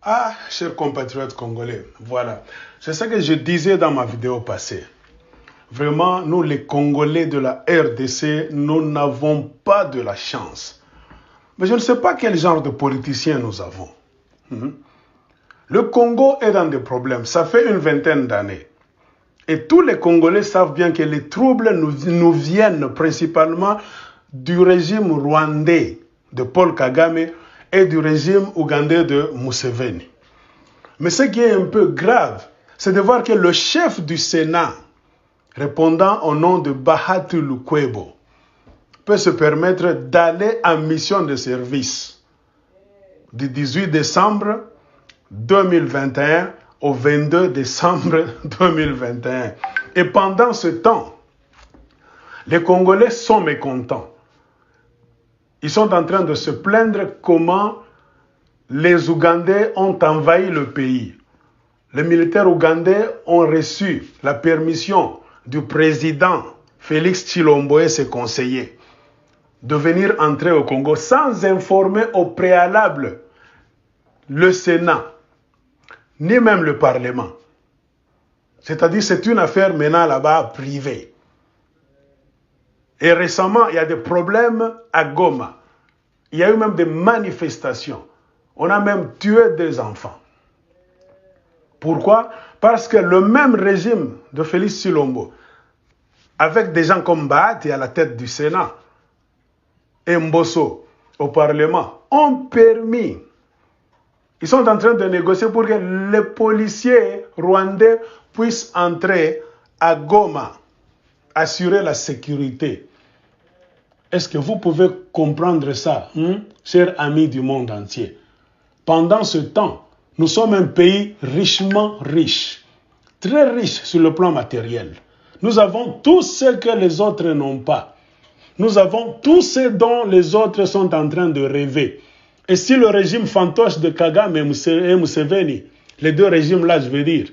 Ah, chers compatriotes congolais, voilà. C'est ce que je disais dans ma vidéo passée. Vraiment, nous les Congolais de la RDC, nous n'avons pas de la chance. Mais je ne sais pas quel genre de politiciens nous avons. Le Congo est dans des problèmes. Ça fait une vingtaine d'années. Et tous les Congolais savent bien que les troubles nous viennent principalement du régime rwandais de Paul Kagame et du régime ougandais de Museveni. Mais ce qui est un peu grave, c'est de voir que le chef du Sénat, répondant au nom de Bahati Lukwebo, peut se permettre d'aller en mission de service du 18 décembre 2021 au 22 décembre 2021. Et pendant ce temps, les Congolais sont mécontents. Ils sont en train de se plaindre comment les Ougandais ont envahi le pays. Les militaires ougandais ont reçu la permission du président Félix Tshilombo et ses conseillers de venir entrer au Congo sans informer au préalable le Sénat, ni même le Parlement. C'est-à-dire c'est une affaire maintenant là-bas privée. Et récemment, il y a des problèmes à Goma. Il y a eu même des manifestations. On a même tué des enfants. Pourquoi? Parce que le même régime de Félix Tshilombo, avec des gens comme Bahati à la tête du Sénat et Mbosso au Parlement, ont permis. Ils sont en train de négocier pour que les policiers rwandais puissent entrer à Goma, assurer la sécurité. Est-ce que vous pouvez comprendre ça, chers amis du monde entier? Pendant ce temps, nous sommes un pays richement riche, très riche sur le plan matériel. Nous avons tout ce que les autres n'ont pas. Nous avons tout ce dont les autres sont en train de rêver. Et si le régime fantoche de Kagame et Museveni, les deux régimes-là, je veux dire,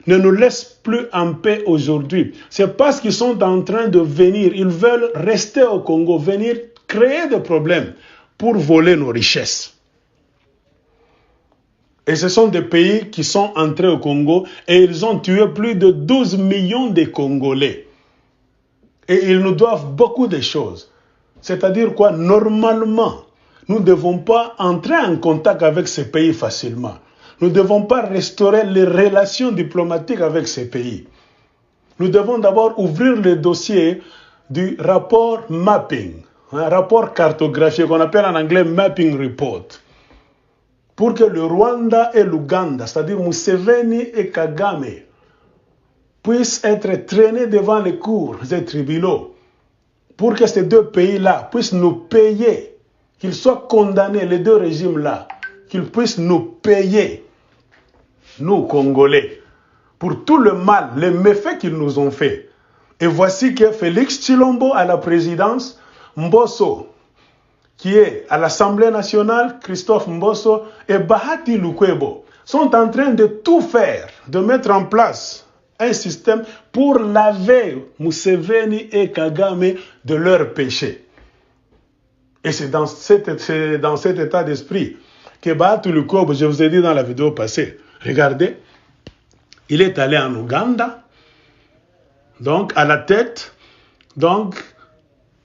ne nous laissent plus en paix aujourd'hui, c'est parce qu'ils sont en train de venir, ils veulent rester au Congo, venir créer des problèmes pour voler nos richesses. Et ce sont des pays qui sont entrés au Congo et ils ont tué plus de 12 millions de Congolais. Et ils nous doivent beaucoup de choses. C'est-à-dire quoi? Normalement, nous ne devons pas entrer en contact avec ces pays facilement. Nous ne devons pas restaurer les relations diplomatiques avec ces pays. Nous devons d'abord ouvrir le dossier du rapport mapping, un rapport cartographié qu'on appelle en anglais mapping report, pour que le Rwanda et l'Ouganda, c'est-à-dire Museveni et Kagame, puissent être traînés devant les cours et tribunaux, pour que ces deux pays-là puissent nous payer, qu'ils soient condamnés, les deux régimes-là, qu'ils puissent nous payer, nous Congolais, pour tout le mal, les méfaits qu'ils nous ont fait. Et voici que Félix Tshilombo à la présidence, Mbosso, qui est à l'Assemblée nationale, Christophe Mbosso et Bahati Lukwebo, sont en train de tout faire, de mettre en place un système pour laver Museveni et Kagame de leurs péchés. Et c'est dans cet état d'esprit que Bahati Lukwebo, je vous ai dit dans la vidéo passée, regardez, il est allé en Ouganda, donc à la tête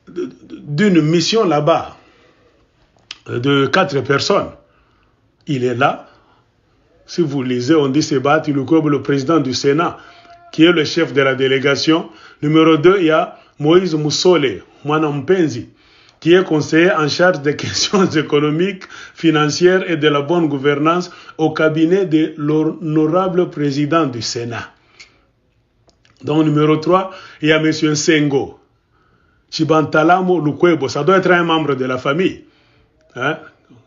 d'une mission là-bas de 4 personnes. Il est là. Si vous lisez, on dit c'est Bahati Lukwebo, le président du Sénat, qui est le chef de la délégation. Numéro 2, il y a Moïse Musole, Mwana Mpenzi, qui est conseiller en charge des questions économiques, financières et de la bonne gouvernance au cabinet de l'honorable président du Sénat. Donc, numéro 3, il y a M. Sengo, Chibantalamo Lukwebo. Ça doit être un membre de la famille. Hein?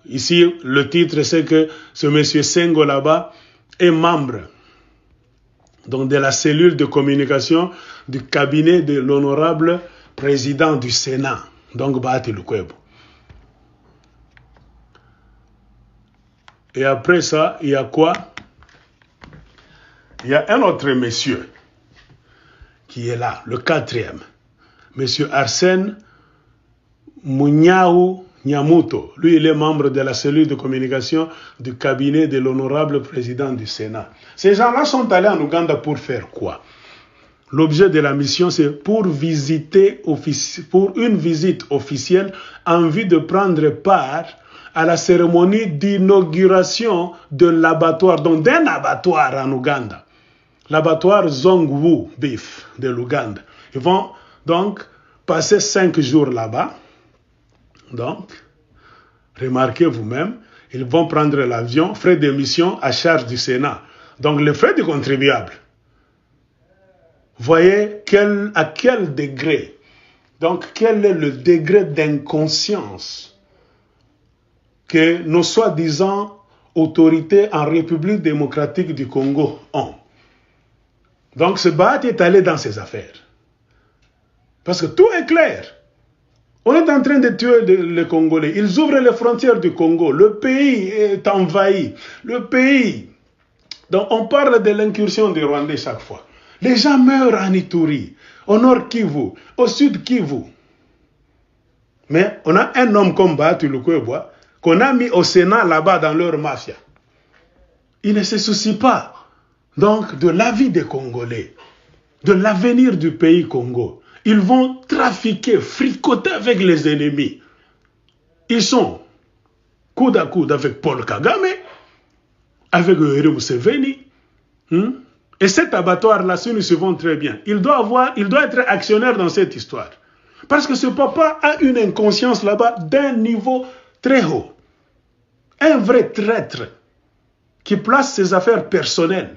Ici, le titre, c'est que ce M. Sengo là-bas est membre donc de la cellule de communication du cabinet de l'honorable président du Sénat. Donc, Bahati Lukwebo. Et après ça, il y a quoi? Il y a un autre monsieur qui est là, le 4e. Monsieur Arsène Mouniaou Nyamuto. Lui, il est membre de la cellule de communication du cabinet de l'honorable président du Sénat. Ces gens-là sont allés en Ouganda pour faire quoi? L'objet de la mission, c'est pour une visite officielle en vue de prendre part à la cérémonie d'inauguration de l'abattoir, donc d'un abattoir en Ouganda. L'abattoir Zongwu Beef de l'Ouganda. Ils vont donc passer 5 jours là-bas. Donc, remarquez vous-même, ils vont prendre l'avion, frais d'émission à charge du Sénat. Donc, les frais du contribuable. Voyez à quel degré, donc quel est le degré d'inconscience que nos soi-disant autorités en République démocratique du Congo ont. Donc ce Bahati est allé dans ses affaires. Parce que tout est clair. On est en train de tuer les Congolais. Ils ouvrent les frontières du Congo. Le pays est envahi. Le pays. Donc on parle de l'incursion des Rwandais chaque fois. Les gens meurent en Ituri, au nord Kivu, au sud Kivu. Mais on a un homme comme Bahati Lukwebo qu'on a mis au Sénat là-bas dans leur mafia. Il ne se soucie pas donc de la vie des Congolais, de l'avenir du pays Congo. Ils vont trafiquer, fricoter avec les ennemis. Ils sont coude à coude avec Paul Kagame, avec Yoweri Museveni. Et cet abattoir-là, si nous suivons très bien, il doit être actionnaire dans cette histoire. Parce que ce papa a une inconscience là-bas d'un niveau très haut. Un vrai traître qui place ses affaires personnelles,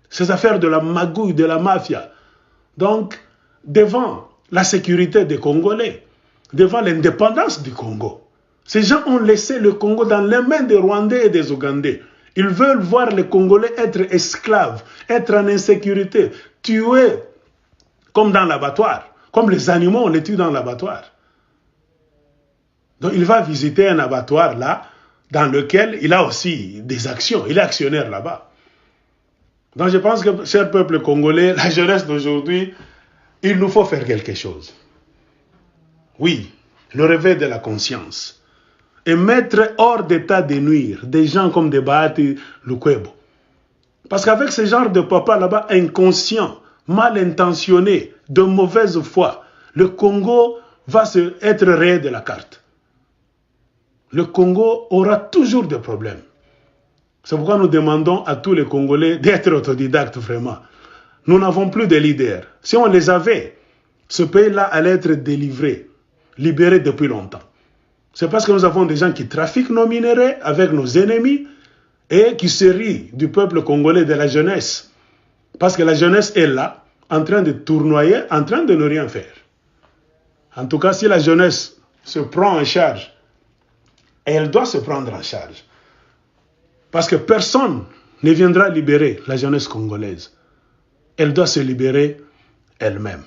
ses affaires de la magouille, de la mafia, donc devant la sécurité des Congolais, devant l'indépendance du Congo. Ces gens ont laissé le Congo dans les mains des Rwandais et des Ougandais. Ils veulent voir les Congolais être esclaves, être en insécurité, tués comme dans l'abattoir, comme les animaux, on les tue dans l'abattoir. Donc il va visiter un abattoir là, dans lequel il a aussi des actions, il est actionnaire là-bas. Donc je pense que, cher peuple congolais, la jeunesse d'aujourd'hui, il nous faut faire quelque chose. Oui, le réveil de la conscience. Et mettre hors d'état de nuire des gens comme des Bahati Lukwebo. Parce qu'avec ce genre de papa là-bas, inconscient, mal intentionné, de mauvaise foi, le Congo va être rayé de la carte. Le Congo aura toujours des problèmes. C'est pourquoi nous demandons à tous les Congolais d'être autodidactes vraiment. Nous n'avons plus de leaders. Si on les avait, ce pays-là allait être délivré, libéré depuis longtemps. C'est parce que nous avons des gens qui trafiquent nos minerais avec nos ennemis et qui se rient du peuple congolais, de la jeunesse. Parce que la jeunesse est là, en train de tournoyer, en train de ne rien faire. En tout cas, si la jeunesse se prend en charge, et elle doit se prendre en charge. Parce que personne ne viendra libérer la jeunesse congolaise. Elle doit se libérer elle-même.